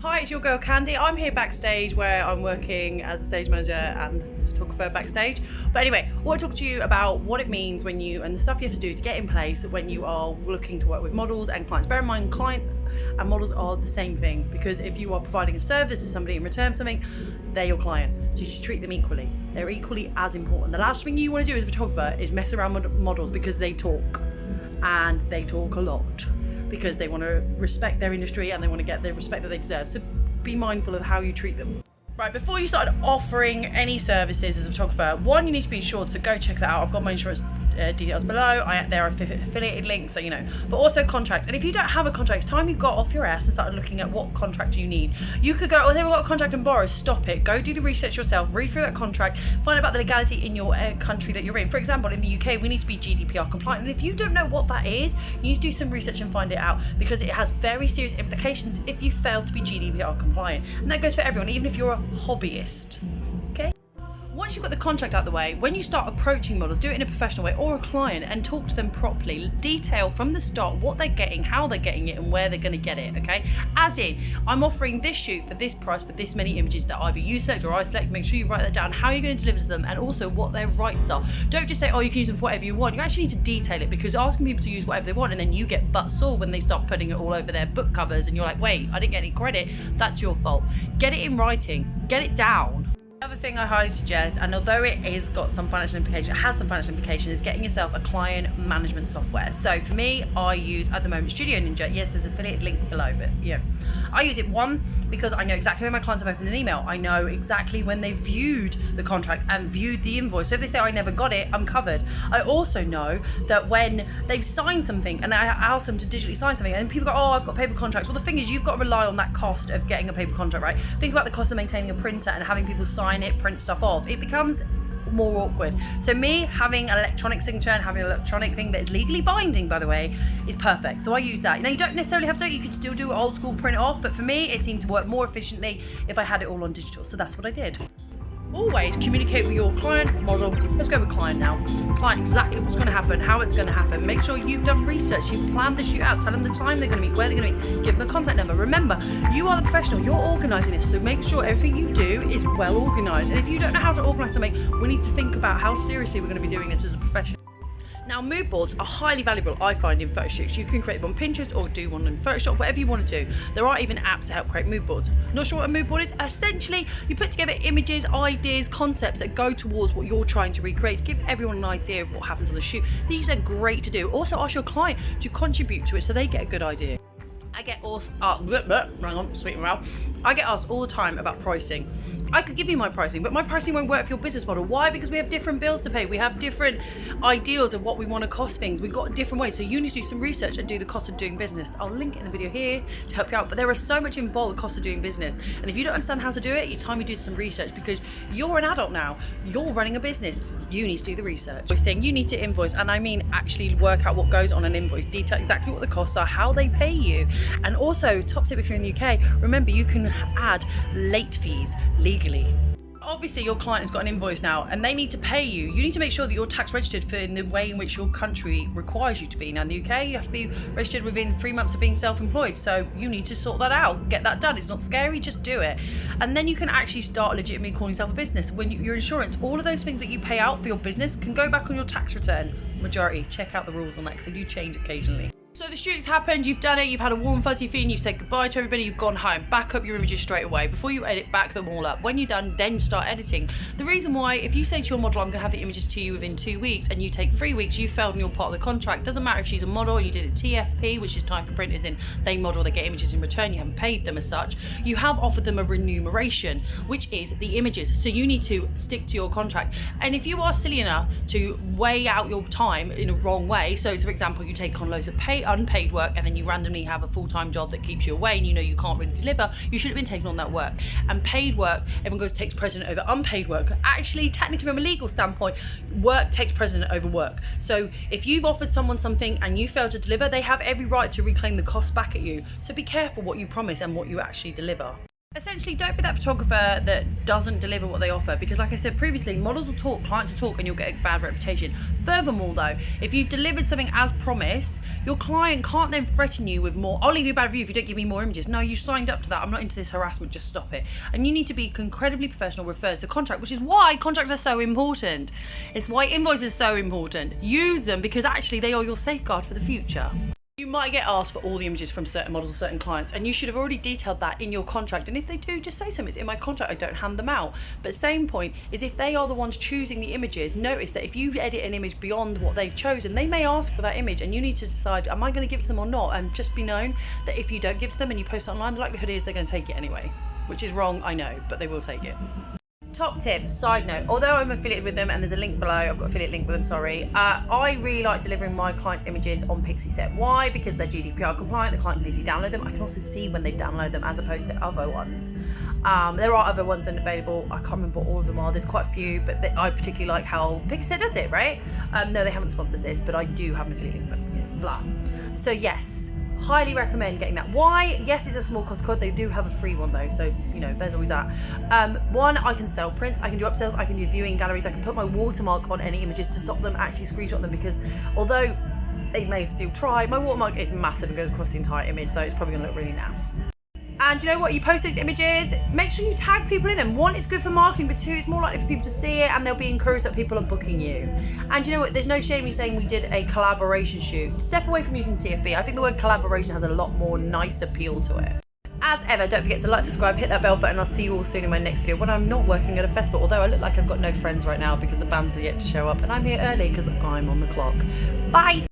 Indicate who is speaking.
Speaker 1: Hi, it's your girl Khandie. I'm here backstage where I'm working as a stage manager and photographer backstage. But anyway, I want to talk to you about what it means when you, and the stuff you have to do to get in place when you are looking to work with models and clients. Bear in mind, clients and models are the same thing, because if you are providing a service to somebody in return for something, they're your client. So you should treat them equally. They're equally as important. The last thing you want to do as a photographer is mess around with models because they talk, and they talk a lot, because they want to respect their industry and they want to get the respect that they deserve. So be mindful of how you treat them. Right, before you start offering any services as a photographer, one, you need to be insured, so go check that out. I've got my insurance details below. There are affiliated links, so you know. But also contracts. And if you don't have a contract, it's time you got off your ass and started looking at what contract you need. You could go, oh, they've got a contract and borrow. Stop it. Go do the research yourself. Read through that contract. Find out about the legality in your country that you're in. For example, in the UK, we need to be GDPR compliant. And if you don't know what that is, you need to do some research and find it out, because it has very serious implications if you fail to be GDPR compliant. And that goes for everyone, even if you're a hobbyist. Okay? Once you've got the contract out the way, when you start approaching models, do it in a professional way, or a client, and talk to them properly. Detail from the start what they're getting, how they're getting it, and where they're going to get it, okay? As in, I'm offering this shoot for this price with this many images that either you select or I select. Make sure you write that down, how you're going to deliver to them, and also what their rights are. Don't just say, oh, you can use them for whatever you want. You actually need to detail it, because asking people to use whatever they want and then you get butt sore when they start putting it all over their book covers and you're like, wait, I didn't get any credit. That's your fault. Get it in writing. Get it down. The other thing I highly suggest, and although it has got some financial implications, it has some financial implications, is getting yourself a client management software. So for me, I use at the moment Studio Ninja. Yes, there's an affiliate link below, but yeah, I use it, one, because I know exactly when my clients have opened an email. I know exactly when they viewed the contract and viewed the invoice. So if they say I never got it, I'm covered. I also know that when they've signed something and I ask them to digitally sign something, and people go, oh, I've got paper contracts. Well, the thing is, you've got to rely on that cost of getting a paper contract, right? Think about the cost of maintaining a printer and having people sign it, print stuff off. It becomes more awkward. So me having an electronic signature and having an electronic thing that is legally binding, by the way, is perfect. So I use that. Now, you don't necessarily have to, you could still do old school, print it off, but for me it seemed to work more efficiently if I had it all on digital. So that's what I did. Always communicate with your client, model. Let's go with client now. Client, exactly what's going to happen, how it's going to happen. Make sure you've done research. You've planned the shoot out. Tell them the time they're going to meet, where they're going to meet. Give them a contact number. Remember, you are the professional. You're organising this, so make sure everything you do is well organised. And if you don't know how to organise something, we need to think about how seriously we're going to be doing this as a profession. Now, mood boards are highly valuable, I find, in photo shoots. You can create them on Pinterest or do one in Photoshop, whatever you want to do. There are even apps to help create mood boards. Not sure what a mood board is? Essentially, you put together images, ideas, concepts that go towards what you're trying to recreate, to give everyone an idea of what happens on the shoot. These are great to do. Also, ask your client to contribute to it so they get a good idea. I get asked, I get asked all the time about pricing. I could give you my pricing, but my pricing won't work for your business model. Why? Because we have different bills to pay. We have different ideals of what we want to cost things. We've got different ways. So you need to do some research and do the cost of doing business. I'll link it in the video here to help you out. But there is so much involved, the cost of doing business. And if you don't understand how to do it, it's time you do some research, because you're an adult now. You're running a business. You need to do the research. We're saying you need to invoice, and I mean actually work out what goes on an invoice, detail exactly what the costs are, how they pay you. And also, top tip if you're in the UK, remember you can add late fees legally. Obviously your client has got an invoice now and they need to pay you. You need to make sure that you're tax registered for in the way in which your country requires you to be. Now in the UK, you have to be registered within 3 months of being self-employed. So you need to sort that out, get that done. It's not scary, just do it. And then you can actually start legitimately calling yourself a business. When your insurance, all of those things that you pay out for your business can go back on your tax return. Majority, check out the rules on that because they do change occasionally. So the shoot's happened, you've done it, you've had a warm fuzzy feeling, you've said goodbye to everybody, you've gone home. Back up your images straight away. Before you edit, back them all up. When you're done, then start editing. The reason why, if you say to your model, I'm going to have the images to you within 2 weeks, and you take 3 weeks, you failed in your part of the contract. Doesn't matter if she's a model and you did a TFP, which is time for print, as in they model, they get images in return, you haven't paid them as such. You have offered them a remuneration, which is the images. So you need to stick to your contract. And if you are silly enough to weigh out your time in a wrong way, so for example, you take on loads of unpaid work and then you randomly have a full-time job that keeps you away and you know you can't really deliver, you should have been taking on that work. And paid work, everyone goes takes precedent over unpaid work. Actually, technically from a legal standpoint, work takes precedent over work. So if you've offered someone something and you fail to deliver, they have every right to reclaim the cost back at you. So be careful what you promise and what you actually deliver. Essentially, don't be that photographer that doesn't deliver what they offer, because like I said previously, models will talk, clients will talk, and you'll get a bad reputation. Furthermore though, if you've delivered something as promised, your client can't then threaten you with more, I'll leave you a bad review if you don't give me more images. No, you signed up to that. I'm not into this harassment, just stop it. And you need to be incredibly professional, refer to contract, which is why contracts are so important. It's why invoices are so important. Use them, because actually they are your safeguard for the future. You might get asked for all the images from certain models, certain clients, and you should have already detailed that in your contract. And if they do, just say something. It's in my contract, I don't hand them out. But same point is, if they are the ones choosing the images, notice that if you edit an image beyond what they've chosen, they may ask for that image, and you need to decide, am I going to give it to them or not? And just be known that if you don't give it to them and you post it online, the likelihood is they're going to take it anyway. Which is wrong, I know, but they will take it. Top tip, side note, although I'm affiliated with them and there's a link below, I've got an affiliate link with them, sorry, I really like delivering my clients' images on Pixieset. Why? Because they're GDPR compliant, the client can easily download them. I can also see when they've downloaded them as opposed to other ones. There are other ones available, I can't remember what all of them are, there's quite a few, but I particularly like how Pixieset does it, right? No, they haven't sponsored this, but I do have an affiliate link, but yeah, blah. So yes, highly recommend getting that. Why? Yes, it's a small cost code. They do have a free one though, so you know there's always that. One, I can sell prints, I can do upsells, I can do viewing galleries, I can put my watermark on any images to stop them actually screenshot them, because although they may still try, my watermark is massive and goes across the entire image, so it's probably gonna look really naff. And you know what, you post those images, make sure you tag people in them. One, it's good for marketing, but two, it's more likely for people to see it and they'll be encouraged that people are booking you. And you know what, there's no shame in saying we did a collaboration shoot. Step away from using TFB. I think the word collaboration has a lot more nice appeal to it. As ever, don't forget to like, subscribe, hit that bell button. I'll see you all soon in my next video when I'm not working at a festival, although I look like I've got no friends right now because the bands are yet to show up and I'm here early because I'm on the clock. Bye!